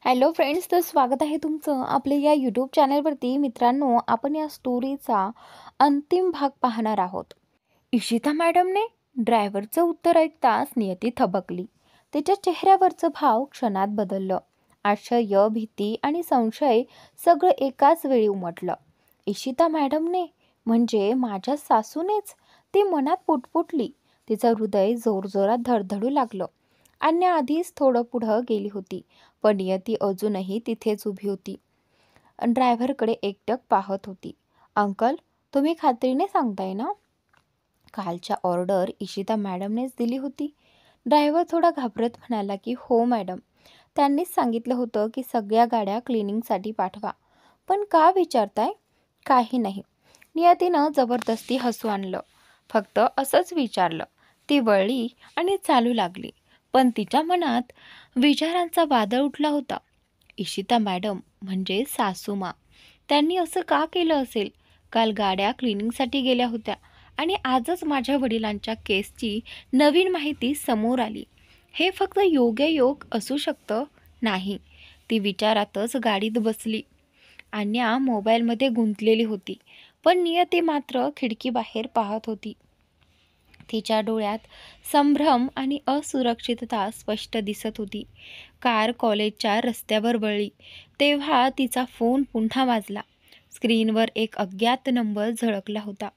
Hello friends, तर स्वागत आहे तुमचं आपल्या या यूट्यूब चॅनलवरती. मित्रांनो, आपण या स्टोरीचा अंतिम भाग पाहणार आहोत. इशिता मॅडमने ड्रायव्हरचं उत्तर ऐकताच नियती थबकली. तिच्या चेहऱ्यावरचं भाव क्षणात बदललं. आश्चर्य, भीती आणि संशय सगळं एकाच वेळी उमटलं. इशिता मॅडमने म्हणजे माझ्या सासूनेच? ती मनात पुटपुटली. तिचं हृदय जोरजोरात धडधडू लागलं. अन्या आधीच थोडं पुढं गेली होती, पण नियती अजूनही तिथेच उभी होती. ड्रायव्हरकडे एकटक पाहत होती. अंकल, तुम्ही खात्रीने सांगताय ना? कालच्या ऑर्डर इशिता मॅडमनेच दिली होती. ड्रायव्हर थोडा घाबरत म्हणाला की हो मॅडम, त्यांनीच सांगितलं होतं की सगळ्या गाड्या क्लिनिंगसाठी पाठवा. पण का विचारताय? काही नाही. नियतीनं जबरदस्ती हसू आणलं. फक्त असंच विचारलं. ती वळली आणि चालू लागली. पण तिच्या मनात विचारांचा वादळ उठला होता. इशिता मॅडम म्हणजे सासूमा. त्यांनी असं का केलं असेल? काल गाड्या क्लिनिंगसाठी गेल्या होत्या आणि आजच माझ्या वडिलांच्या केसची नवीन माहिती समोर आली. हे फक्त योगायोग असू शकतं? नाही. ती विचारातच गाडीत बसली. अन्या मोबाईलमध्ये गुंतलेली होती, पण नियती मात्र खिडकीबाहेर पाहत होती. तिच्या डोळ्यात संभ्रम आणि असुरक्षितता स्पष्ट दिसत होती. कार कॉलेजच्या रस्त्यावर वळली तेव्हा तिचा फोन पुन्हा वाजला. स्क्रीनवर एक अज्ञात नंबर झळकला होता.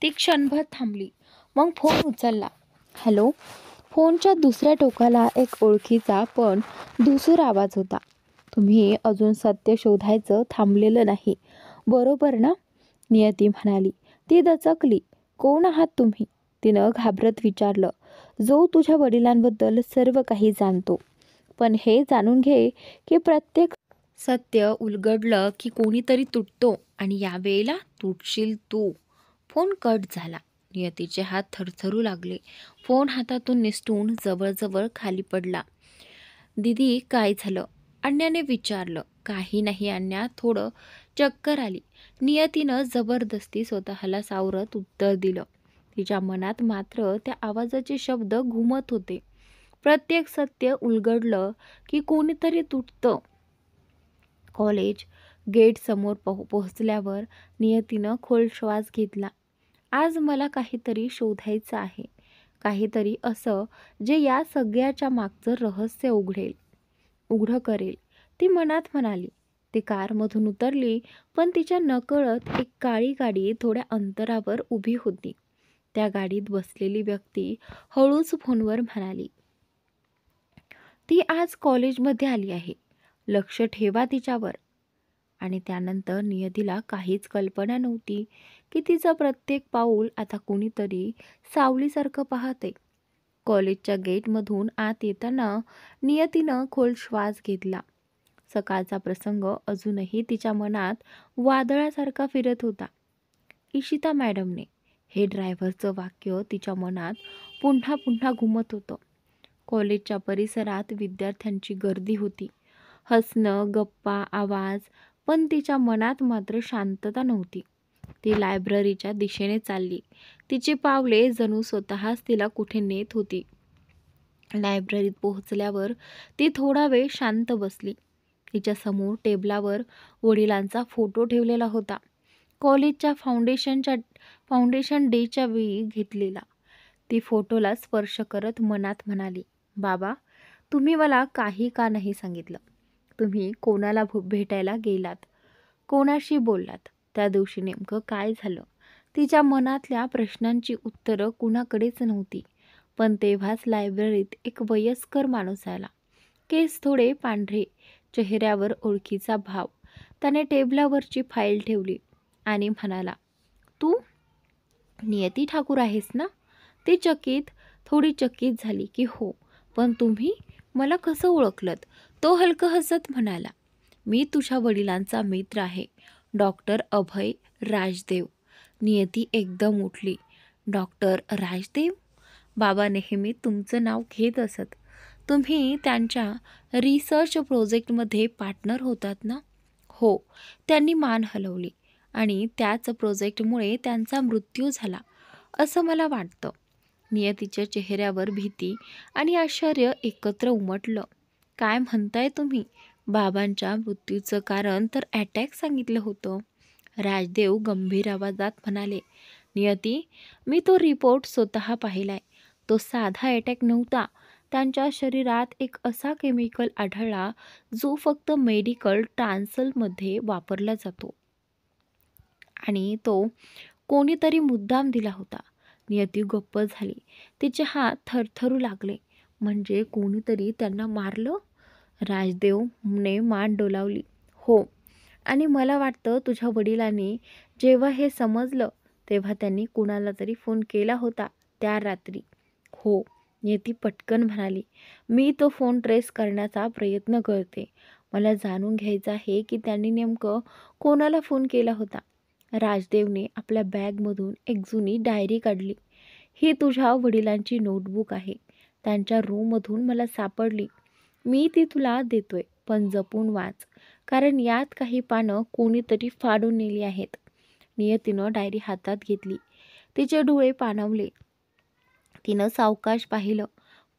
ती क्षणभर थांबली, मग फोन उचलला. हॅलो. फोनच्या दुसऱ्या टोकाला एक ओळखीचा पण धुसूर आवाज होता. तुम्ही अजून सत्य शोधायचं थांबलेलं नाही, बरोबर ना? नियती म्हणाली. ती दचकली. कोण आहात तुम्ही? तिनं घाबरत विचारलं. जो तुझ्या वडिलांबद्दल सर्व काही जाणतो. पण हे जाणून घे की प्रत्येक सत्य उलगडलं की कोणीतरी तुटतो आणि यावेळेला तुटशील तू. फोन कट झाला. नियतीचे हात थरथरू लागले. फोन हातातून निसटून जवळजवळ खाली पडला. दीदी, काय झालं? अन्याने विचारलं. काही नाही अन्या, थोडं चक्कर आली. नियतीनं जबरदस्ती स्वतःला सावरत उत्तर दिलं. तिच्या मनात मात्र त्या आवाजाचे शब्द घुमत होते. प्रत्येक सत्य उलगडलं की कोणीतरी तुटतं. कॉलेज गेट समोर पोहोचल्यावर नियतीनं खोल श्वास घेतला. आज मला काहीतरी शोधायचं आहे. काहीतरी असं जे या सगळ्याच्या मागचं रहस्य उघडं करेल, ती मनात म्हणाली. ती कारमधून उतरली, पण तिच्या नकळत एक काळी गाडी थोड्या अंतरावर उभी होती. त्या गाडीत बसलेली व्यक्ती हळूच फोनवर म्हणाली, ती आज कॉलेजमध्ये आली आहे. लक्ष ठेवा तिच्यावर. आणि त्यानंतर नियतीला काहीच कल्पना नव्हती की तिचं प्रत्येक पाऊल आता कोणीतरी सावलीसारखं पाहते. कॉलेजच्या गेटमधून आत येताना नियतीनं खोल श्वास घेतला. सकाळचा प्रसंग अजूनही तिच्या मनात वादळासारखा फिरत होता. इशिता मॅडमने, हे ड्रायव्हरचं वाक्य तिच्या मनात पुन्हा पुन्हा घुमत होतं. कॉलेजच्या परिसरात विद्यार्थ्यांची गर्दी होती. हसणं, गप्पा, आवाज, पण तिच्या मनात मात्र शांतता नव्हती. ती लायब्ररीच्या दिशेने चालली. तिची पावले जणू स्वतःच तिला कुठे नेत होती. लायब्ररीत पोहोचल्यावर ती थोडा वेळ शांत बसली. तिच्या समोर टेबलावर वडिलांचा फोटो ठेवलेला होता. कॉलेजच्या फाउंडेशन डेच्या वेळी घेतलेला. ती फोटोला स्पर्श करत मनात म्हणाली, बाबा, तुम्ही मला काही का नाही सांगितलं? तुम्ही कोणाला भेटायला गेलात? कोणाशी बोललात? त्या दिवशी नेमकं काय झालं? तिच्या मनातल्या प्रश्नांची उत्तरं कुणाकडेच नव्हती. पण तेव्हाच लायब्ररीत एक वयस्कर माणूस आला. केस थोडे पांढरे, चेहऱ्यावर ओळखीचा भाव. त्याने टेबलावरची फाईल ठेवली आणि म्हणाला, तू नियती ठाकूर आहेस ना? ती थोडी चकित झाली की हो, पण तुम्ही मला कसं ओळखलत? तो हलकं हसत म्हणाला, मी तुझ्या वडिलांचा मित्र आहे, डॉक्टर अभय राजदेव. नियती एकदम उठली. डॉक्टर राजदेव? बाबा नेहमी तुमचं नाव घेत असत. तुम्ही त्यांच्या रिसर्च प्रोजेक्टमध्ये पार्टनर होतात ना? हो. त्यांनी मान हलवली. आणि त्याच प्रोजेक्टमुळे त्यांचा मृत्यू झाला असं मला वाटतं. नियतीच्या चेहऱ्यावर भीती आणि आश्चर्य एकत्र उमटलं. काय म्हणताय तुम्ही? बाबांच्या मृत्यूचं कारण तर अटॅक सांगितलं होतं. राजदेव गंभीर आवाजात म्हणाले, नियती, मी तो रिपोर्ट स्वतः पाहिलाय. तो साधा अटॅक नव्हता. त्यांच्या शरीरात एक असा केमिकल आढळला जो फक्त मेडिकल ट्रान्सलमध्ये वापरला जातो आणि तो कोणीतरी मुद्दाम दिला होता. नियती गप्प झाली. तिचे हात थरथरू लागले. म्हणजे कोणीतरी त्यांना मारलं? राजदेवने मान डोलावली. हो, आणि मला वाटतं तुझ्या वडिलांनी जेव्हा हे समजलं तेव्हा त्यांनी कुणाला तरी फोन केला होता त्या रात्री. हो, नियती पटकन म्हणाली. मी तो फोन ट्रेस करण्याचा प्रयत्न करते. मला जाणून घ्यायचं आहे की त्यांनी नेमकं कोणाला फोन केला होता. राजदेवने आपल्या बॅगमधून एक जुनी डायरी काढली. ही तुझ्या वडिलांची नोटबुक आहे. त्यांच्या रूममधून मला सापडली. मी ती तुला देतोय, पण जपून वाच, कारण यात काही पानं कोणीतरी फाडून नेली आहेत. नियतीनं डायरी हातात घेतली. तिचे डोळे पाणावले. तिनं सावकाश पाहिलं.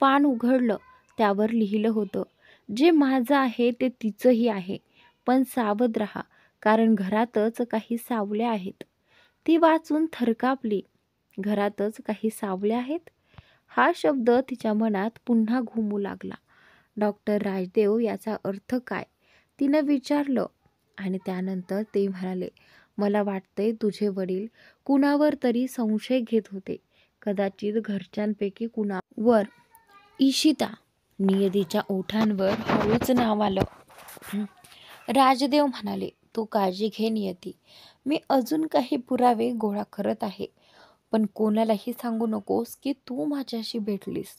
पान उघडलं. त्यावर लिहिलं होतं, जे माझं आहे ते तिचंही आहे, पण सावध राहा, कारण घरातच काही सावल्या आहेत. ती वाचून थरकापली. घरातच काही सावल्या आहेत? हा शब्द तिच्या मनात पुन्हा घुमू लागला. डॉक्टर राजदेव याचा अर्थ काय? तिनं विचारलं. आणि त्यानंतर ते म्हणाले, मला वाटतंय तुझे वडील कुणावर तरी संशय घेत होते. कदाचित घरच्यांपैकी कुणावर. इशिता. नियतीच्या ओठांवर हळूच नाव आलं. राजदेव म्हणाले, तू काळजी घे नियती. मी अजून काही पुरावे गोळा करत आहे, पण कोणालाही सांगू नकोस की तू माझ्याशी भेटलीस.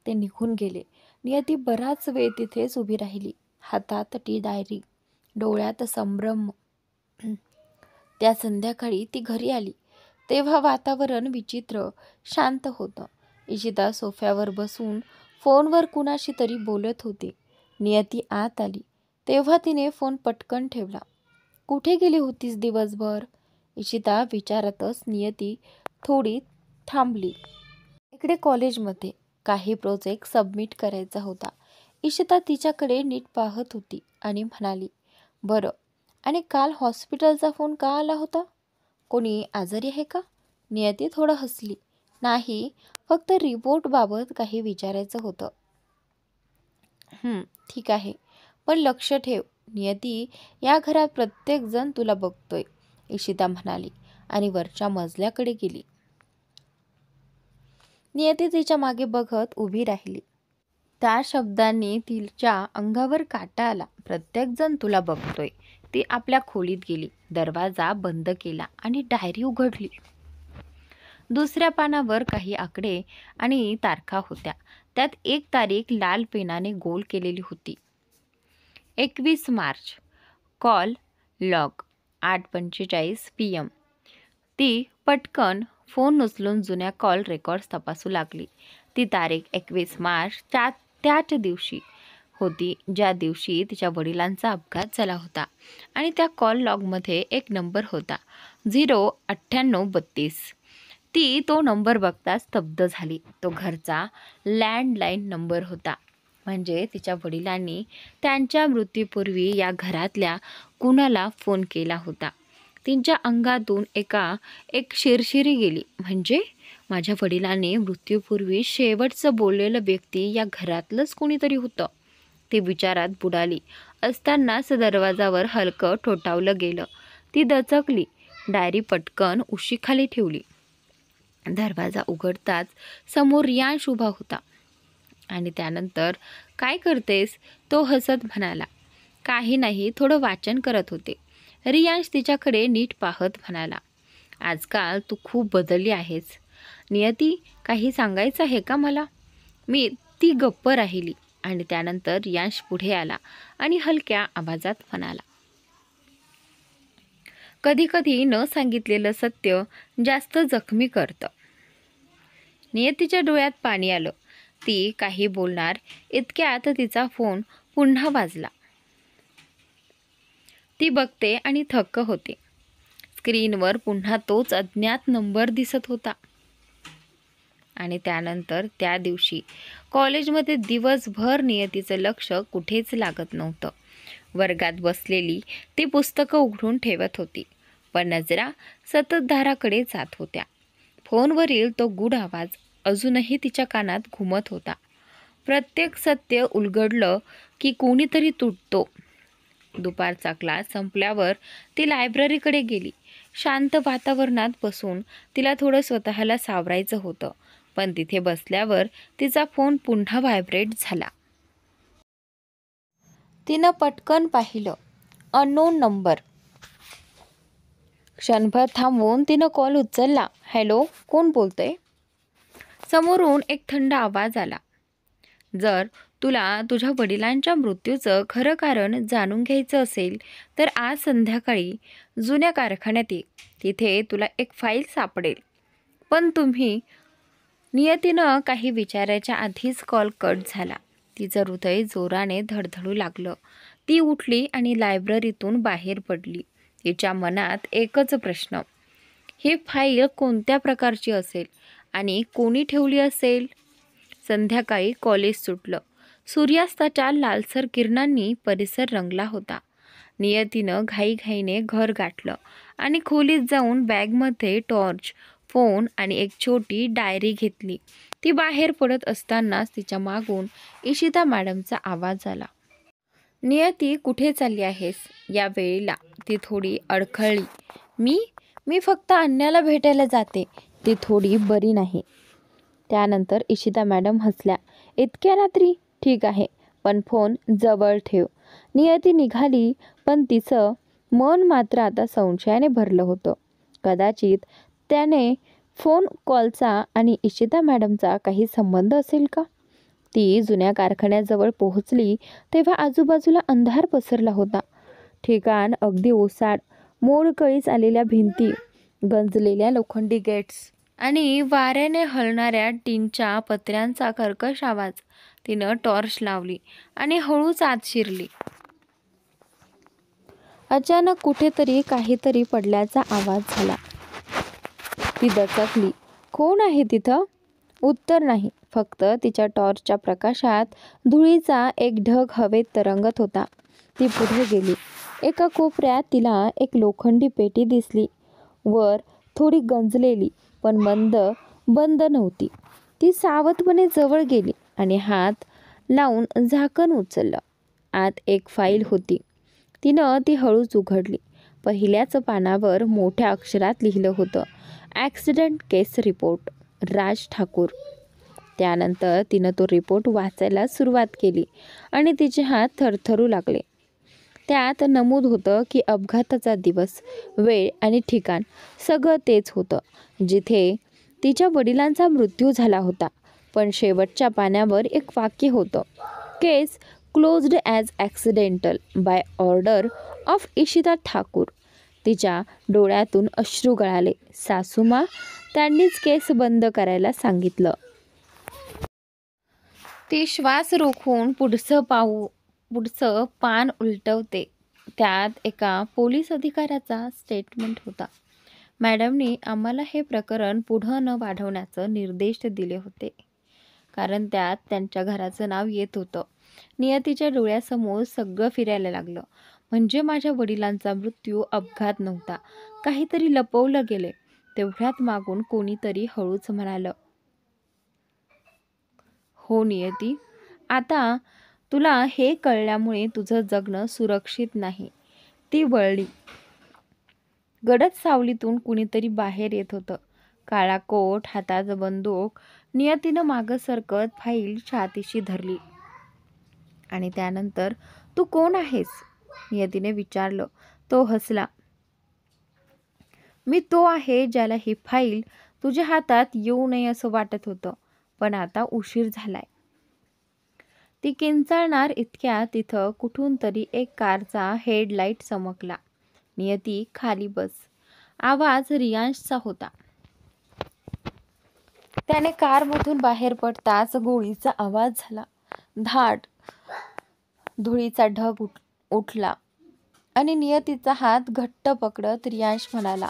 ते निघून गेले. नियती बराच वेळ तिथेच उभी राहिली. हातात ती डायरी, डोळ्यात संभ्रम. त्या संध्याकाळी ती घरी आली तेव्हा वातावरण विचित्र शांत होतं. इशिता सोफ्यावर बसून फोनवर कुणाशी तरी बोलत होती. नियती आत आली तेव्हा तिने फोन पटकन ठेवला. कुठे गेली होतीस दिवसभर? इशिता विचारतच नियती थोडी थांबली. इकडे कॉलेजमध्ये काही प्रोजेक्ट सबमिट करायचा होता. इशिता तिच्याकडे नीट पाहत होती आणि म्हणाली, बरं, आणि काल हॉस्पिटलचा फोन का आला होता? कोणी आजारी आहे का? नियती थोडं हसली. नाही, फक्त रिपोर्टबाबत काही विचारायचं होतं. ठीक आहे, पण लक्ष ठेव नियती, या घरात प्रत्येकजण तुला बघतोय, इशिता म्हणाली आणि वरच्या मजल्याकडे गेली. नियती तिच्या मागे बघत उभी राहिली. त्या शब्दांनी तिच्या अंगावर काटा आला. प्रत्येकजण तुला बघतोय. ती आपल्या खोलीत गेली, दरवाजा बंद केला आणि डायरी उघडली. दुसऱ्या पानावर काही आकडे आणि तारखा होत्या. त्यात एक तारीख लाल पेनाने गोल केलेली होती. 21 मार्च. Call log 8:45 PM. ती पटकन फोन उचलून जुन्या कॉल रेकॉर्ड्स तपासू लागली. ती तारीख 21 मार्च त्याच दिवशी होती ज्या दिवशी तिच्या वडिलांचा अपघात झाला होता. आणि त्या कॉल लॉगमध्ये एक नंबर होता, 09832. ती तो नंबर बघता स्तब्ध झाली. तो घरचा लँडलाईन नंबर होता. म्हणजे तिच्या वडिलांनी त्यांच्या मृत्यूपूर्वी या घरातल्या कुणाला फोन केला होता. तिच्या अंगातून एक शिरशिरी गेली. म्हणजे माझ्या वडिलांनी मृत्यूपूर्वी शेवटचं बोललेलं व्यक्ती या घरातलंच कोणीतरी होतं. ती विचारात बुडाली असतानाच दरवाजावर हलकं ठोठावलं गेलं. ती दचकली. डायरी पटकन उशीखाली ठेवली. दरवाजा उघडताच समोर रियांश उभा होता. आणि त्यानंतर, काय करतेस? तो हसत म्हणाला. काही नाही, थोडं वाचन करत होते. रियांश तिच्याकडे नीट पाहत म्हणाला, आजकाल तू खूप बदलली आहेस. नियती, काही सांगायचं आहे का मला? ती गप्प राहिली. आणि त्यानंतर रियांश पुढे आला आणि हलक्या आवाजात म्हणाला, कधी कधी न सांगितलेलं सत्य जास्त जखमी करतं. नियतीच्या डोळ्यात पाणी आलं. ती काही बोलणार इतक्यात तिचा फोन पुन्हा वाजला. ती बघते आणि थक्क होते. स्क्रीनवर पुन्हा तोच अज्ञात नंबर दिसत होता. आणि त्यानंतर त्या दिवशी कॉलेजमध्ये दिवसभर नियतीचं लक्ष कुठेच लागत नव्हतं. वर्गात बसलेली ती पुस्तकं उघडून ठेवत होती, पण नजरा सतत दाराकडे जात होत्या. फोनवरील तो गूढ आवाज अजूनही तिच्या कानात घुमत होता. प्रत्येक सत्य उलगडलं की कोणीतरी तुटतो. दुपारचा क्लास संपल्यावर ती लायब्ररीकडे गेली. शांत वातावरणात बसून तिला थोडं स्वतःला सावरायचं होतं, पण तिथे बसल्यावर तिचा फोन पुन्हा व्हायब्रेट झाला. तिनं पटकन पाहिलं, अननोन नंबर. क्षणभर थांबवून तिनं कॉल उचलला. हॅलो, कोण बोलतंय? समोरून एक थंड आवाज आला. जर तुला तुझ्या वडिलांच्या मृत्यूचं खरं कारण जाणून घ्यायचं असेल तर आज संध्याकाळी जुन्या कारखान्यात ये. तिथे तुला एक फाईल सापडेल. पण तुम्ही नियतीनं काही विचारायच्या आधीच कॉल कट झाला. तिचं हृदय जोराने धडधडू लागलं. ती उठली आणि लायब्ररीतून बाहेर पडली. तिच्या मनात एकच प्रश्न, ही फाईल कोणत्या प्रकारची असेल आणि कोणी ठेवली असेल? संध्याकाळी कॉलेज सुटलं. सूर्यास्ताच्या लालसर किरणांनी परिसर रंगला होता. नियतीनं घाईघाईने घर गाठलं आणि खोलीत जाऊन बॅगमध्ये टॉर्च, फोन आणि एक छोटी डायरी घेतली. ती बाहेर पडत असतानाच तिच्या मागून इशिता मॅडमचा आवाज आला. नियती, कुठे चालली आहेस? या वेळेला ती थोडी अडखळली. मी फक्त अन्याला भेटायला जाते. ती थोडी बरी नाही. त्यानंतर इशिता मॅडम हसल्या. इतक्या रात्री? ठीक आहे, पण फोन जवळ ठेव. नियती निघाली, पण तिचं मन मात्र आता संशयाने भरलं होतं. कदाचित त्याने फोन कॉलचा आणि इशिता मॅडमचा काही संबंध असेल का? ती जुन्या कारखान्याजवळ पोहोचली तेव्हा आजूबाजूला अंधार पसरला होता. ठिकाण अगदी ओसाड. मोडकळीस आलेल्या भिंती, गंजलेल्या लोखंडी गेट्स आणि वाऱ्याने हलणाऱ्या टीनच्या पत्र्यांचा कर्कश आवाज. तिनं टॉर्च लावली आणि हळूच आत शिरली. अचानक कुठेतरी काहीतरी पडल्याचा आवाज झाला. ती दचकली. कोण आहे तिथं? उत्तर नाही. फक्त तिच्या टॉर्चच्या प्रकाशात धुळीचा एक ढग हवेत तरंगत होता. ती पुढे गेली. एका कोपऱ्यात तिला एक लोखंडी पेटी दिसली. वर थोडी गंजलेली, पण बंद नव्हती. ती सावधपणे जवळ गेली आणि हात लावून झाकण उचललं. आत एक फाईल होती. तिनं ती हळूच उघडली. पहिल्याच पानावर मोठ्या अक्षरात लिहिलं होतं, ॲक्सिडेंट केस रिपोर्ट, राज ठाकूर. त्यानंतर तिनं तो रिपोर्ट वाचायला सुरुवात केली आणि तिचे हात थरथरू लागले. त्यात नमूद होतं की अपघाताचा दिवस, वेळ आणि ठिकाण सगळं तेच होतं जिथे तिच्या वडिलांचा मृत्यू झाला होता. पण शेवटच्या पानावर एक वाक्य होतं, case closed as accidental by order of Ishita Thakur. तिच्या डोळ्यातून अश्रू गळाले. सासूमा, त्यांनीच केस बंद करायला सांगितलं. ती श्वास रोखून पुढचं पान उलटवते. त्यात एका पोलीस अधिकाऱ्याचा स्टेटमेंट होता. मॅडमनी आम्हाला हे प्रकरण पुढं न वाढवण्याचे निर्देश दिले होते, कारण त्यात त्यांच्या घराचं नाव येत होतं. नियतीच्या डोळ्यासमोर सगळं फिरायला लागलं. म्हणजे माझ्या वडिलांचा मृत्यू अपघात नव्हता, काहीतरी लपवलं गेले. तेवढ्यात मागून कोणीतरी हळूच म्हणालं, हो नियती, आता तुला हे कळल्यामुळे तुझं जगणं सुरक्षित नाही. ती वळली. गडद सावलीतून कुणीतरी बाहेर येत होतं. काळा कोट, हातात बंदूक. नियतीनं मागं सरकत फाईल छातीशी धरली. आणि त्यानंतर, तू कोण आहेस? नियतीने विचारलं. तो हसला. मी तो आहे ज्याला ही फाईल तुझ्या हातात येऊ नये असं वाटत होतं, पण आता उशीर झालाय. ती किंचाळणार इतक्यात तिथं कुठून तरी एक कारचा हेडलाईट चमकला. नियती, खाली बस. आवाज रियांशचा होता. त्याने कारमधून बाहेर पडताच गोळीचा आवाज झाला. धाड. धुळीचा ढग उठला आणि नियतीचा हात घट्ट पकडत रियांश म्हणाला,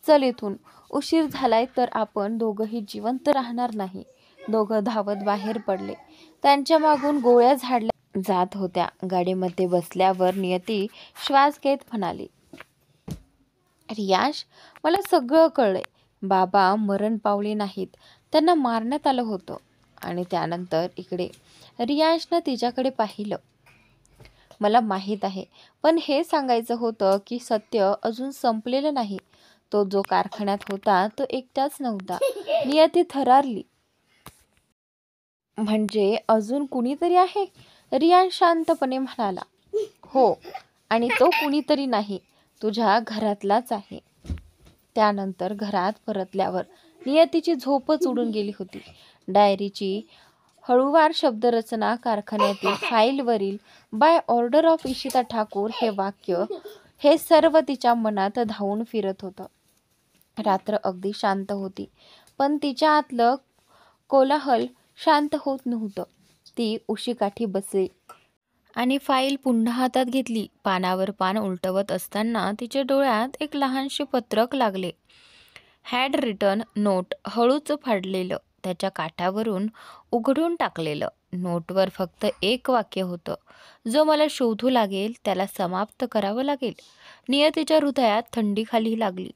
चल इथून, उशीर झालाय तर आपण दोघंही जिवंत राहणार नाही. दोघं धावत बाहेर पडले. त्यांच्या मागून गोळ्या झाडल्या जात होत्या. गाडीमध्ये बसल्यावर नियती श्वास घेत म्हणाली, रियाश, मला सगळं कळलंय. बाबा मरण पावले नाहीत, त्यांना मारण्यात आलं होतं. आणि त्यानंतर इकडे रियाशनं तिच्याकडे पाहिलं. मला माहीत आहे, पण हे सांगायचं होतं की सत्य अजून संपलेलं नाही. तो जो कारखान्यात होता तो एकटाच नव्हता. नियती थरारली. म्हणजे अजून कुणीतरी आहे? रियाश शांतपणे म्हणाला. हो, आणि तो कुणीतरी नाही, तुझ्या घरातलाच आहे. त्यानंतर घरात परतल्यावर नियतीची झोपच उडून गेली होती. डायरीची हळूवार शब्दरचना, कारखान्यातील फाईलवरील by order of Ishita Thakur हे वाक्य, हे सर्व तिच्या मनात धावून फिरत होतं. रात्र अगदी शांत होती, पण तिच्या आतलं कोलाहल शांत होत नव्हतं. ती उशीकाठी बसली आणि फाईल पुन्हा हातात घेतली. पानावर पान उलटवत असताना तिच्या डोळ्यात एक लहानसे पत्रक लागले. हॅड रिटन नोट, हळूच फाडलेलं, त्याच्या काठावरून उघडून टाकलेलं. नोटवर फक्त एक वाक्य होतं, जो मला शोधू लागेल त्याला समाप्त करावं लागेल. नियतीच्या हृदयात थंडी खाली लागली.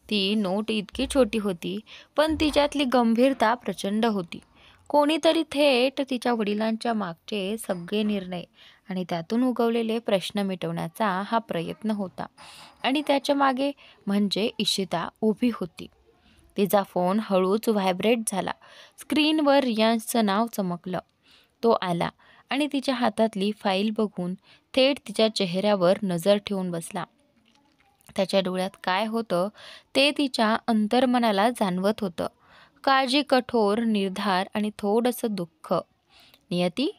ती नोट इतकी छोटी होती, पण तिच्यातली गंभीरता प्रचंड होती. कोणीतरी थेट तिच्या वडिलांच्या मागचे सगळे निर्णय आणि त्यातून उगवलेले प्रश्न मिटवण्याचा हा प्रयत्न होता. आणि त्याच्या मागे म्हणजे इशिता उभी होती. तिचा फोन हळूच व्हायब्रेट झाला. स्क्रीनवर रियान्सचं नाव चमकलं. तो आला आणि तिच्या हातातली फाईल बघून थेट तिच्या चेहऱ्यावर नजर ठेवून बसला. त्याच्या डोळ्यात काय होतं ते तिच्या अंतर्मनाला जाणवत होतं. काळजी, कठोर निर्धार आणि थोडंसं दुःख. नियती,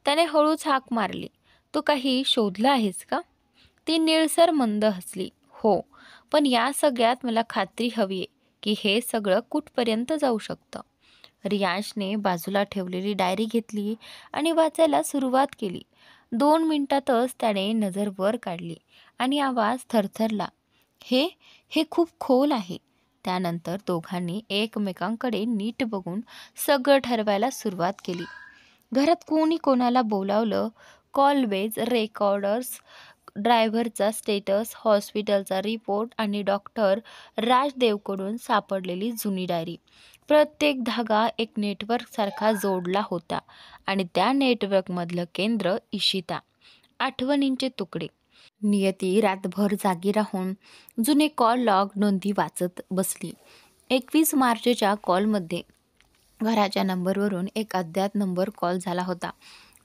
त्याने हळूच हाक मारली. तू काही शोधलं आहेस का? ती निळसर मंद हसली. हो, पण या सगळ्यात मला खात्री हवी आहे की हे सगळं कुठपर्यंत जाऊ शकतं. रियाशने बाजूला ठेवलेली डायरी घेतली आणि वाचायला सुरुवात केली. 2 मिनिटातच त्याने नजर वर काढली आणि आवाज थरथरला. हे हे खूप खोल आहे. त्यानंतर दोघांनी एकमेकांकडे नीट बघून सगळं ठरवायला सुरुवात केली. घरात कोणी कोणाला बोलावलं, कॉलवेज रेकॉर्डर्स, ड्रायव्हरचा स्टेटस, हॉस्पिटलचा रिपोर्ट आणि डॉक्टर राजदेवकडून सापडलेली जुनी डायरी. प्रत्येक धागा एक नेटवर्कसारखा जोडला होता आणि त्या नेटवर्कमधलं केंद्र इशिता. आठवणींचे तुकडे. नियती रातभर जागी राहून जुने कॉल लॉग नोंदी वाचत बसली. 21 मार्चच्या कॉलमध्ये घराच्या नंबरवरून एक अज्ञात नंबर कॉल झाला होता.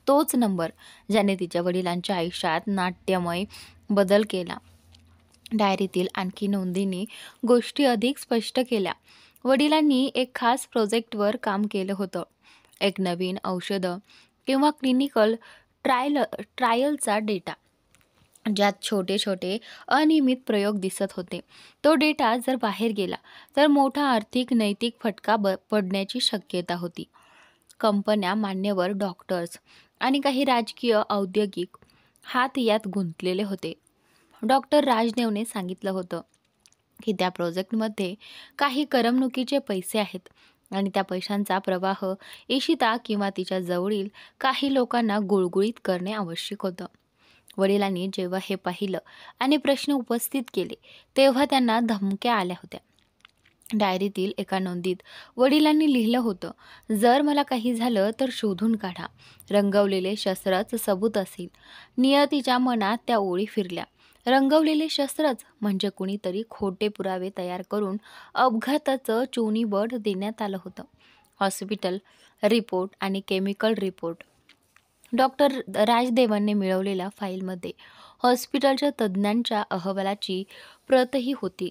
तोच नंबर ज्याने तिच्या वडिलांच्या आयुष्यात नाट्यमय बदल केला. डायरीतील आणखी नोंदींनी गोष्टी अधिक स्पष्ट केल्या. वडिलांनी एक खास प्रोजेक्टवर काम केलं होतं. एक नवीन औषधं किंवा क्लिनिकल ट्रायलचा डेटा, ज्यात छोटे छोटे अनियमित प्रयोग दिसत होते. तो डेटा जर बाहेर गेला तर मोठा आर्थिक नैतिक फटका पडण्याची शक्यता होती. कंपन्या, मान्यवर डॉक्टर्स आणि काही राजकीय औद्योगिक हात यात गुंतलेले होते. डॉक्टर राजदेवने सांगितलं होतं की त्या प्रोजेक्टमध्ये काही करमणुकीचे पैसे आहेत आणि त्या पैशांचा प्रवाह इशिता किंवा तिच्या जवळील काही लोकांना गुळगुळीत करणे आवश्यक होतं. वडिलांनी जेव्हा हे पाहिलं आणि प्रश्न उपस्थित केले तेव्हा त्यांना धमक्या आल्या होत्या. डायरीतील एका नोंदीत वडिलांनी लिहिलं होतं, जर मला काही झालं तर शोधून काढा. रंगवलेले शस्त्रच सबूत असेल. नियतीच्या मनात त्या ओळी फिरल्या. रंगवलेले शस्त्रच म्हणजे कुणीतरी खोटे पुरावे तयार करून अपघाताचं चोणीबळ देण्यात आलं होतं. हॉस्पिटल रिपोर्ट आणि केमिकल रिपोर्ट. डॉक्टर राजदेवांनी मिळवलेल्या फाईलमध्ये हॉस्पिटलच्या तज्ज्ञांच्या अहवालाची प्रतही होती.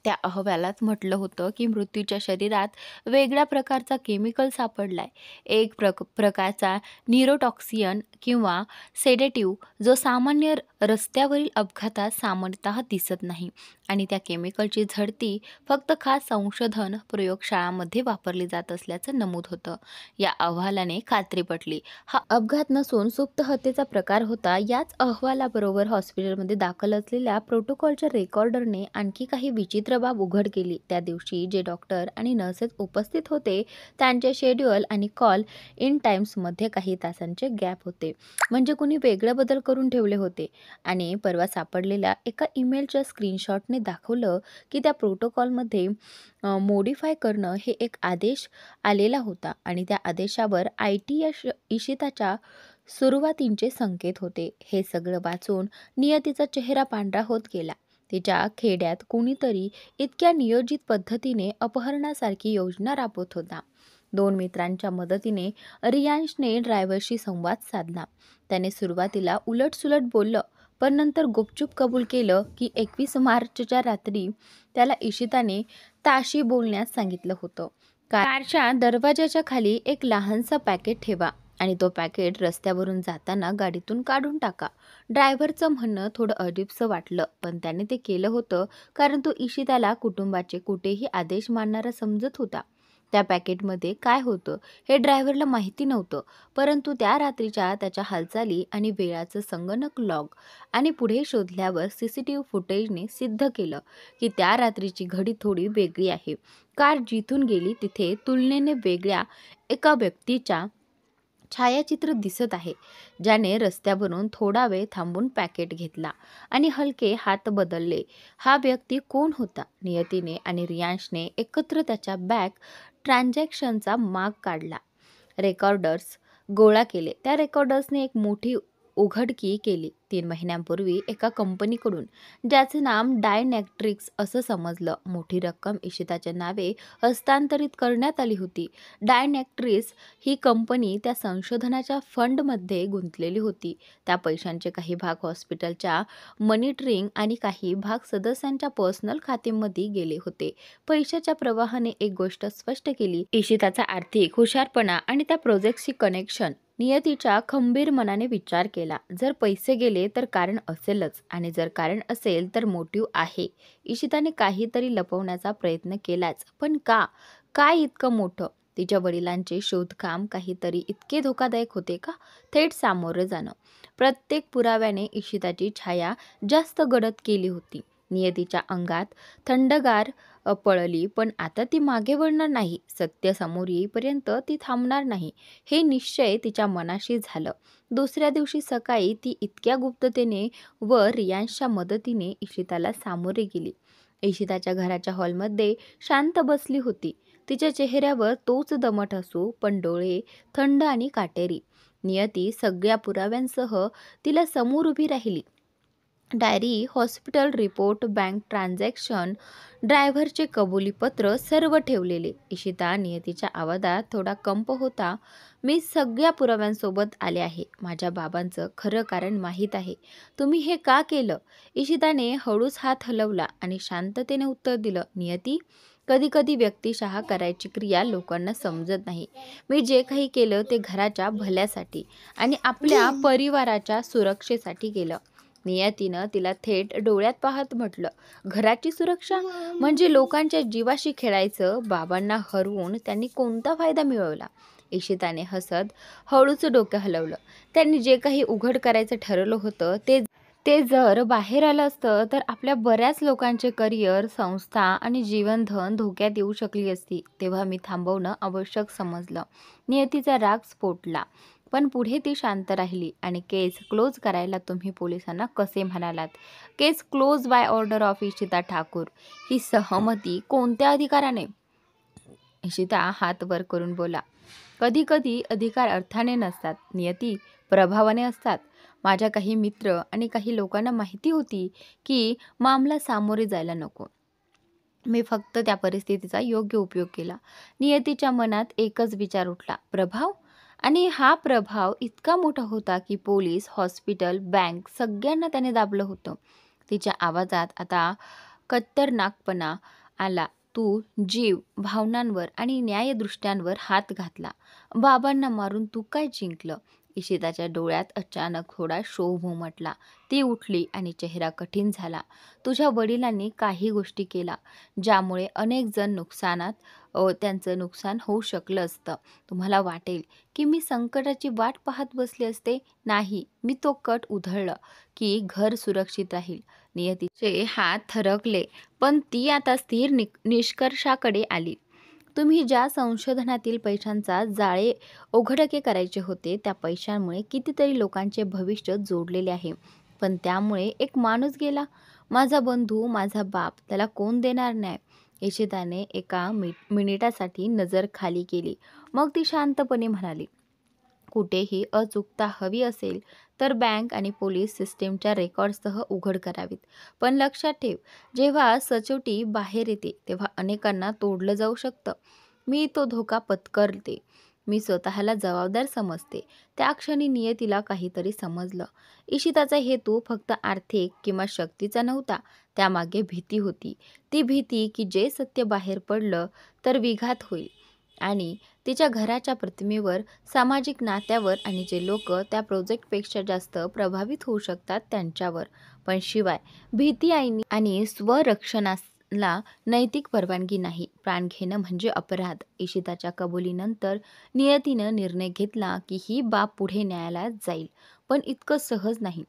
त्या अहवालात म्हटलं होतं की मृत्यूच्या शरीरात वेगळ्या प्रकारचा केमिकल सापडलाय. एक प्रकारचा न्यूरोटॉक्सिन किंवा सेडेटिव्ह, जो सामान्य रस्त्यावरील अपघातात सामान्यतः दिसत नाही आणि त्या केमिकलची झडती फक्त खास संशोधन प्रयोगशाळांमध्ये वापरली जात असल्याचं नमूद होतं. या अहवालाने खात्री पटली. हा अपघात नसून सुप्त हत्येचा प्रकार होता. याच अहवालाबरोबर हॉस्पिटलमध्ये दाखल असलेल्या प्रोटोकॉलच्या रेकॉर्डरने आणखी काही विचित्र विचित्र बाब उघड केली. त्या दिवशी जे डॉक्टर आणि नर्सेस उपस्थित होते त्यांचे शेड्यूल आणि कॉल इन टाइम्समध्ये काही तासांचे गॅप होते. म्हणजे कुणी वेगळा बदल करून ठेवले होते. आणि परवा सापडलेल्या एका ईमेलच्या स्क्रीनशॉटने दाखवलं की त्या प्रोटोकॉलमध्ये मोडिफाय करणं हे एक आदेश आलेला होता आणि त्या आदेशावर IT इशिताच्या सुरुवातींचे संकेत होते. हे सगळं वाचून नियतीचा चेहरा पांढरा होत गेला. तिच्या खेड्यात कोणीतरी इतक्या नियोजित पद्धतीने अपहरणासारखी योजना राबवत होता. 2 मित्रांच्या मदतीने रियांशने ड्रायव्हरशी संवाद साधला. त्याने सुरुवातीला उलटसुलट बोललं, पण नंतर गुपचूप कबूल केलं की 21 मार्चच्या रात्री त्याला इशिताने ताशी बोलण्यास सांगितलं होतं. कारच्या दरवाजाच्या खाली एक लहानसा पॅकेट ठेवा आणि तो पॅकेट रस्त्यावरून जाताना गाडीतून काढून टाका. ड्रायव्हरचं म्हणणं थोडं अजीबसं वाटलं, पण त्याने ते केलं होतं कारण तो इशिताला कुटुंबाचे कुठेही आदेश मानणारा समजत होता. त्या पॅकेटमध्ये काय होतं हे ड्रायव्हरला माहिती नव्हतं, परंतु त्या रात्रीच्या त्याच्या हालचाली आणि वेळाचं संगणक लॉग आणि पुढे शोधल्यावर CCTV फुटेजने सिद्ध केलं की त्या रात्रीची घडी थोडी वेगळी आहे. कार जिथून गेली तिथे तुलनेने वेगळ्या एका व्यक्तीच्या छायाचित्र दिसत आहे, ज्याने रस्त्यावरून थोडा वेळ थांबून पॅकेट घेतला आणि हलके हात बदलले. हा व्यक्ती कोण होता? नियतीने आणि रियांशने एकत्र त्याच्या बँक ट्रान्झॅक्शनचा माग काढला. रेकॉर्डर्स गोळा केले. त्या रेकॉर्डर्सने एक मोठी उघडकी केली. 3 महिन्यांपूर्वी एका कंपनीकडून, ज्याचे नाम डायनॅक्ट्रिक्स असं समजलं, मोठी रक्कम इशिताच्या नावे हस्तांतरित करण्यात आली होती. डायनॅक्ट्रिक्स ही कंपनी त्या संशोधनाच्या फंडमध्ये गुंतलेली होती. त्या पैशांचे काही भाग हॉस्पिटलच्या मॉनिटरिंग आणि काही भाग सदस्यांच्या पर्सनल खात्यामध्ये गेले होते. पैशाच्या प्रवाहाने एक गोष्ट स्पष्ट केली, इशिताचा आर्थिक हुशारपणा आणि त्या प्रोजेक्टशी कनेक्शन. नियतीच्या खंबीर मनाने विचार केला, जर पैसे गेले तर कारण असेलच, आणि जर कारण असेल तर मोटिव्ह आहे. इशिताने काहीतरी लपवण्याचा प्रयत्न केलाच, पण का? काय इतकं मोठं? तिच्या वडिलांचे शोधकाम काहीतरी इतके धोकादायक होते का? थेट सामोरं जाणं. प्रत्येक पुराव्याने इशिताची छाया जास्त गडद केली होती. नियतीच्या अंगात थंडगार पळली, पण आता ती मागे वळणार नाही. सत्य समोर येईपर्यंत ती थांबणार नाही, हे निश्चय तिच्या मनाशी झालं. दुसऱ्या दिवशी सकाळी ती इतक्या गुप्ततेने व रियांशच्या मदतीने इशिताला सामोरे गेली. इशिताच्या घराच्या हॉलमध्ये शांत बसली होती. तिच्या चेहऱ्यावर तोच दमट हसू, पण डोळे थंड आणि काटेरी. नियती सगळ्या पुराव्यांसह तिला समोर उभी राहिली. Diary, hospital report, bank transaction, ड्रायव्हरचे कबुलीपत्र सर्व ठेवलेले. इशिता नियतीच्या आवाजात थोडा कंप होता. मी सगळ्या पुराव्यांसोबत आले आहे. माझ्या बाबांचं खरं कारण माहीत आहे. तुम्ही हे का केलं? इशिताने हळूच हात हलवला आणि शांततेने उत्तर दिलं, नियती, कधी कधी व्यक्तिशः करायची क्रिया लोकांना समजत नाही. मी जे काही केलं ते घराच्या भल्यासाठी आणि आपल्या परिवाराच्या सुरक्षेसाठी केलं. नियतीनं तिला थेट डोळ्यात पाहत म्हटलं, घराची सुरक्षा म्हणजे लोकांच्या जीवाशी खेळायचं? बाबांना हरवून त्यांनी कोणता फायदा मिळवला? इशिताने हसत हळूच डोकं हलवलं. त्यांनी जे काही उघड करायचं ठरवलं होतं ते जर बाहेर आलं असतं तर आपल्या बऱ्याच लोकांचे करिअर, संस्था आणि जीवनधन धोक्यात येऊ शकली असती. तेव्हा मी थांबवणं आवश्यक समजलं. नियतीचा राग स्फोटला, पण पुढे ती शांत राहिली. आणि केस क्लोज करायला तुम्ही पोलिसांना कसे म्हणालात? Case close by order of Ishita Thakur. ही सहमती कोणत्या अधिकाराने? इशिता हात वर करून बोला, कधी कधी अधिकार अर्थाने नसतात नियती, प्रभावाने असतात. माझ्या काही मित्र आणि काही लोकांना माहिती होती की मामला सामोरे जायला नको. मी फक्त त्या परिस्थितीचा योग्य उपयोग केला. नियतीच्या मनात एकच विचार उठला, प्रभाव? आणि हा प्रभाव इतका मोठा होता की पोलीस, हॉस्पिटल, बँक सगळ्यांना त्याने दाबलं होतं. तिच्या आवाजात आता खतरनाकपणा आला. तू जीव, भावनांवर आणि न्यायदृष्ट्यांवर हात घातला. बाबांना मारून तू काय जिंकलं? इशिताच्या डोळ्यात अचानक थोडा शोभ उमटला. ती उठली आणि चेहरा कठीण झाला. तुझ्या वडिलांनी काही गोष्टी केल्या ज्यामुळे अनेक जण त्यांचं नुकसान होऊ शकलं असतं. तुम्हाला वाटेल की मी संकटाची वाट पाहत बसले असते. नाही, मी तो कट उधळलं की घर सुरक्षित राहील. नियतीचे हात थरकले, पण ती आता स्थिर निष्कर्षाकडे आली. तुम्ही ज्या संशोधनातील पैशांचा जाळे उघडके करायचे होते, त्या पैशांमुळे कितीतरी लोकांचे भविष्य जोडलेले आहे. पण त्यामुळे एक माणूस गेला. माझा बंधू, माझा बाप. त्याला कोण देणार न्याय? इशिताने एका मिनिटासाठी नजर खाली केली. मग ती शांतपणे म्हणाली, कुठेही अचूकता हवी असेल तर बँक आणि पोलीस सिस्टीमच्या रेकॉर्डसह उघड करावीत. पण लक्षात ठेव, जेव्हा सचोटी बाहेर येते तेव्हा अनेकांना तोडलं जाऊ शकतं. मी तो धोका पत्करते. मी स्वतःला जबाबदार समजते. त्या क्षणी नियतीला काहीतरी समजलं. इशिताचा हेतू फक्त आर्थिक किंवा शक्तीचा नव्हता. त्यामागे भीती होती. ती भीती की जे सत्य बाहेर पडलं तर विघात होईल आणि तिच्या घराच्या प्रतिमेवर, सामाजिक नात्यावर आणि जे लोक त्या प्रोजेक्टपेक्षा जास्त प्रभावित होऊ शकतात त्यांच्यावर. पण शिवाय भीती आणि स्वरक्षणाला नैतिक परवानगी नाही. प्राण घेणं म्हणजे अपराध. इशिताच्या कबुलीनंतर नियतीनं निर्णय घेतला की ही बाब पुढे न्यायालयात जाईल. पण इतकं सहज नाही.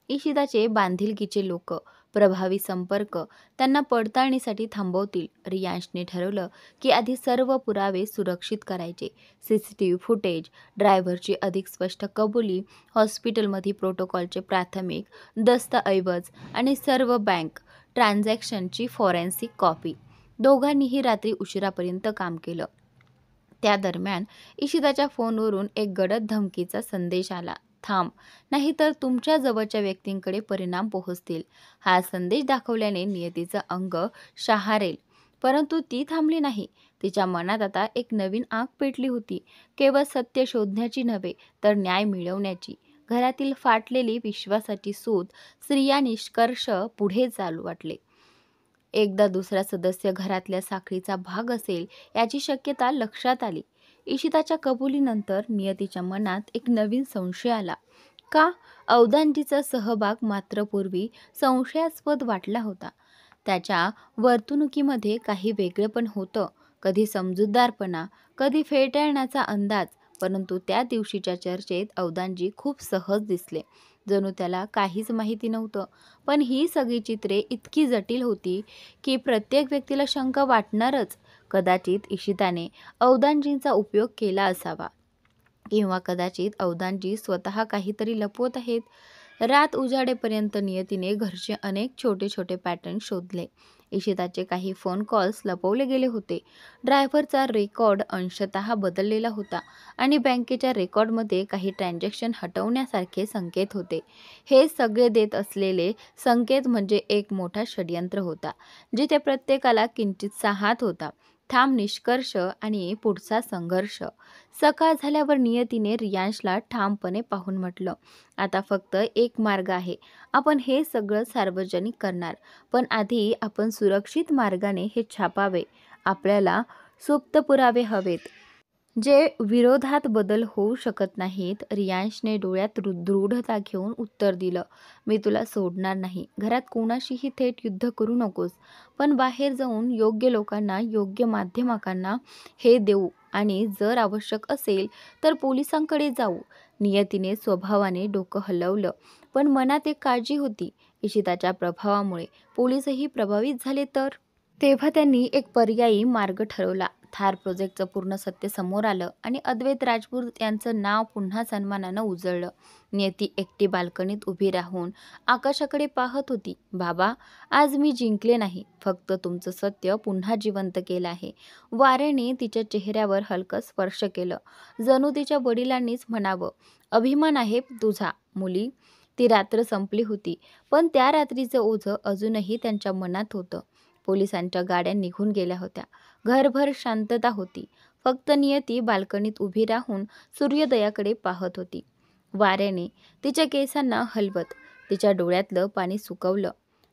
इशिताचे बांधिलकीचे लोक, प्रभावी संपर्क त्यांना पडताळणीसाठी थांबवतील. रियांशने ठरवलं की आधी सर्व पुरावे सुरक्षित करायचे. सीसीटीव्ही फुटेज, ड्रायव्हरची अधिक स्पष्ट कबुली, हॉस्पिटलमधील प्रोटोकॉलचे प्राथमिक दस्तऐवज आणि सर्व बँक ट्रान्झॅक्शनची फॉरेन्सिक कॉपी. दोघांनीही रात्री उशिरापर्यंत काम केलं. त्या दरम्यान इशिताच्या फोनवरून एक गडद धमकीचा संदेश आला. थांब, नाहीतर तुमच्या जवळच्या व्यक्तींकडे परिणाम पोहोचतील. हा संदेश दाखवल्याने नियतीचं अंग शहारेल. परंतु ती थांबली नाही. तिच्या मनात आता एक नवीन आग पेटली होती. केवळ सत्य शोधण्याची नव्हे, तर न्याय मिळवण्याची. घरातील फाटलेली विश्वासाची सूत स्त्रिया निष्कर्ष पुढे चालू वाटले. एकदा दुसरा सदस्य घरातल्या साखळीचा भाग असेल याची शक्यता लक्षात आली. इशिताच्या कबुलीनंतर नियतीच्या मनात एक नवीन संशय आला. का? अवधानजीचा सहभाग मात्र पूर्वी संशयास्पद वाटला होता. त्याच्या वर्तणुकीमध्ये काही वेगळेपण होतं. कधी समजूतदारपणा, कधी फेटाळण्याचा अंदाज. परंतु त्या दिवशीच्या चर्चेत अवधानजी खूप सहज दिसले. जणू त्याला काहीच माहिती नव्हतं. पण ही सगळी चित्रे इतकी जटिल होती की प्रत्येक व्यक्तीला शंका वाटणारच. कदाचित इशिताने अवधानजींचा उपयोग केला असावा, किंवा कदाचित अवधानजी स्वतः काहीतरी लपवत आहेत. रात उजाडेपर्यंत नियतीने घरचे अनेक छोटे छोटे पॅटर्न शोधले. इशिताचे काही फोन कॉल्स लपवले गेले होते. ड्रायव्हरचा रेकॉर्ड अंशतः बदललेला होता आणि बँकेच्या रेकॉर्डमध्ये काही ट्रान्झॅक्शन हटवण्यासारखे संकेत होते. हे सगळे देत असलेले संकेत म्हणजे एक मोठा षड्यंत्र होता, जिथे प्रत्येकाला किंचितसा हात होता. ठाम निष्कर्ष आणि पुढचा संघर्ष. सकाळ झाल्यावर नियतीने रियांशला ठामपणे पाहून म्हटलं, आता फक्त एक मार्ग आहे. आपण हे सगळं सार्वजनिक करणार, पण आधी आपण सुरक्षित मार्गाने हे छापावे. आपल्याला सुप्त पुरावे हवेत, जे विरोधात बदल होऊ शकत नाहीत. रियांशने डोळ्यात दृढता घेऊन उत्तर दिलं, मी तुला सोडणार नाही. घरात कोणाशीही थेट युद्ध करू नकोस, पण बाहेर जाऊन योग्य लोकांना, योग्य माध्यमांना हे देऊ आणि जर आवश्यक असेल तर पोलिसांकडे जाऊ. नियतीने स्वभावाने डोकं हलवलं, पण मनात एक काळजी होती. इशिताच्या प्रभावामुळे पोलीसही प्रभावित झाले तर? तेव्हा त्यांनी एक पर्यायी मार्ग ठरवला. थार प्रोजेक्टचं पूर्ण सत्य समोर आलं आणि अद्वैत राजपूत यांचं नाव पुन्हा सन्मानानं उजळलं. नियती एकटी बाल्कनीत उभी राहून आकाशाकडे पाहत होती. बाबा, आज मी जिंकले नाही, फक्त तुमचं सत्य पुन्हा जिवंत केलं आहे. वाऱ्याने तिच्या चेहऱ्यावर हलकं स्पर्श केलं, जणू तिच्या वडिलांनीच म्हणावं, अभिमान आहे तुझा मुली. ती रात्र संपली होती, पण त्या रात्रीचं ओझं अजूनही त्यांच्या मनात होतं. पोलिसांच्या गाड्या निघून गेल्या होत्या. घरभर शांतता होती. फक्त नियती बाल्कनीत उभी राहून सूर्योदयाकडे पाहत होती. वाऱ्याने तिच्या केसांना हलवत तिच्या डोळ्यातलं पाणी सुकवलं.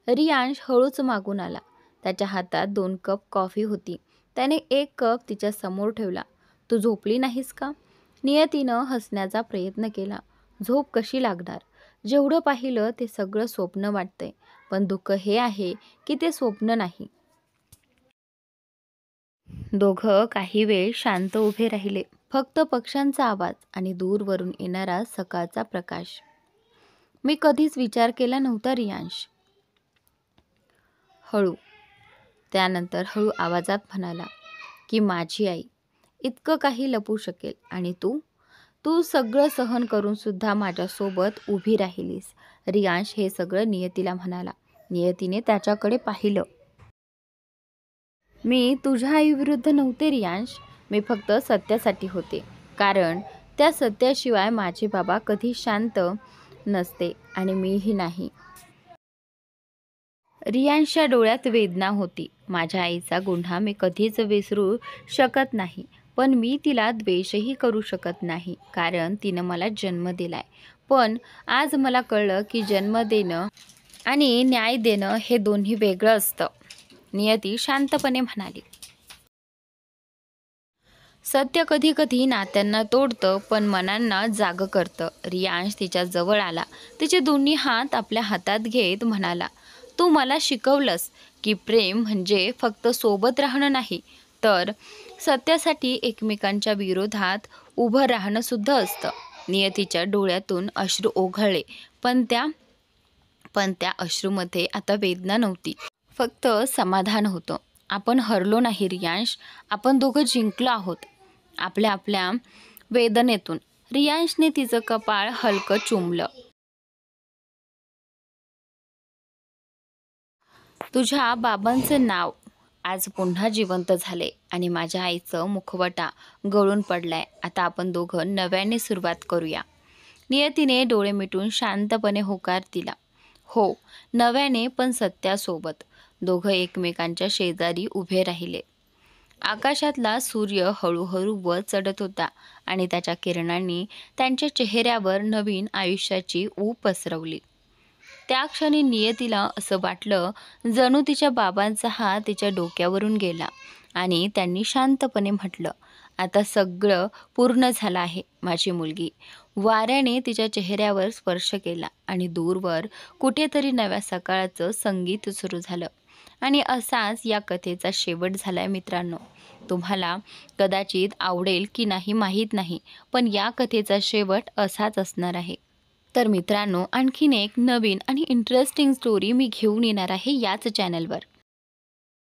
रियांश हळूच मागून आला. त्याच्या हातात 2 कप कॉफी होती. त्याने एक कप तिच्या समोर ठेवला. तू झोपली नाहीस का? नियतीनं हसण्याचा प्रयत्न केला. झोप कशी लागणार? जेवढं पाहिलं ते सगळं स्वप्न वाटतंय, पण दुःख हे आहे की ते स्वप्न नाही. दोघं काही वेळ शांत उभे राहिले. फक्त पक्ष्यांचा आवाज आणि दूरवरून येणारा सकाळचा प्रकाश. मी कधीच विचार केला नव्हता रियांश. हळू. त्यानंतर हळू आवाजात म्हणाला की माझी आई इतकं काही लपू शकेल आणि तू सगळं सहन करून सुद्धा माझ्यासोबत उभी राहिलीस. रियांश हे सगळं नियतीला म्हणाला. नियतीने त्याच्याकडे पाहिलं. मी तुझ्या आईविरुद्ध नव्हते रियांश. मी फक्त सत्यासाठी होते. कारण त्या सत्याशिवाय माझे बाबा कधी शांत नसते आणि मीही नाही. रियांशच्या डोळ्यात वेदना होती. माझ्या आईचा गुन्हा मी कधीच विसरू शकत नाही, पण मी तिला द्वेषही करू शकत नाही, कारण तिनं मला जन्म दिलाय. पण आज मला कळलं की जन्म देणं आणि न्याय देणं हे दोन्ही वेगळं असतं. नियती शांतपणे म्हणाली. सत्य कधी कधी नात्यांना तोडतं पण मनांना जागं करतं. रियांश तिच्या जवळ आला. तिचे दोन्ही हात आपल्या हातात घेत म्हणाला, तू मला शिकवलंस की प्रेम म्हणजे फक्त सोबत राहणं नाही, तर सत्यासाठी एकमेकांच्या विरोधात उभं राहणं सुद्धा असतं. नियतीच्या डोळ्यातून अश्रू ओघळले, पण त्या अश्रूमध्ये आता वेदना नव्हती, फक्त समाधान होतं. आपण हरलो नाही रियांश, आपण दोघं जिंकलो आहोत आपल्या आपल्या वेदनेतून. रियांशने तिचं कपाळ हलकं चुंबलं. तुझ्या बाबांचं नाव आज पुन्हा जिवंत झाले आणि माझ्या आईचं मुखवटा गळून पडलाय. आता आपण दोघं नव्याने सुरुवात करूया. नियतीने डोळे मिटून शांतपणे होकार दिला. हो, नव्याने, पण सत्यासोबत. दोघं एकमेकांच्या शेजारी उभे राहिले. आकाशातला सूर्य हळूहळू वर चढत होता आणि त्याच्या किरणांनी त्यांच्या चेहऱ्यावर नवीन आयुष्याची ऊब पसरवली. त्या क्षणी नियतीला असं वाटलं जणू तिच्या बाबांचा हात तिच्या डोक्यावरून गेला आणि त्यांनी शांतपणे म्हटलं, आता सगळं पूर्ण झालं आहे माझी मुलगी. वाऱ्याने तिच्या चेहऱ्यावर स्पर्श केला आणि दूरवर कुठेतरी नव्या सकाळचं संगीत सुरू झालं. आणि असाच या कथेचा शेवट झालाय मित्रांनो. तुम्हाला कदाचित आवडेल की नाही माहीत नाही, पण या कथेचा शेवट असाच असणार आहे. तर मित्रांनो, आणखीन एक नवीन आणि इंटरेस्टिंग स्टोरी मी घेऊन येणार आहे याच चॅनलवर.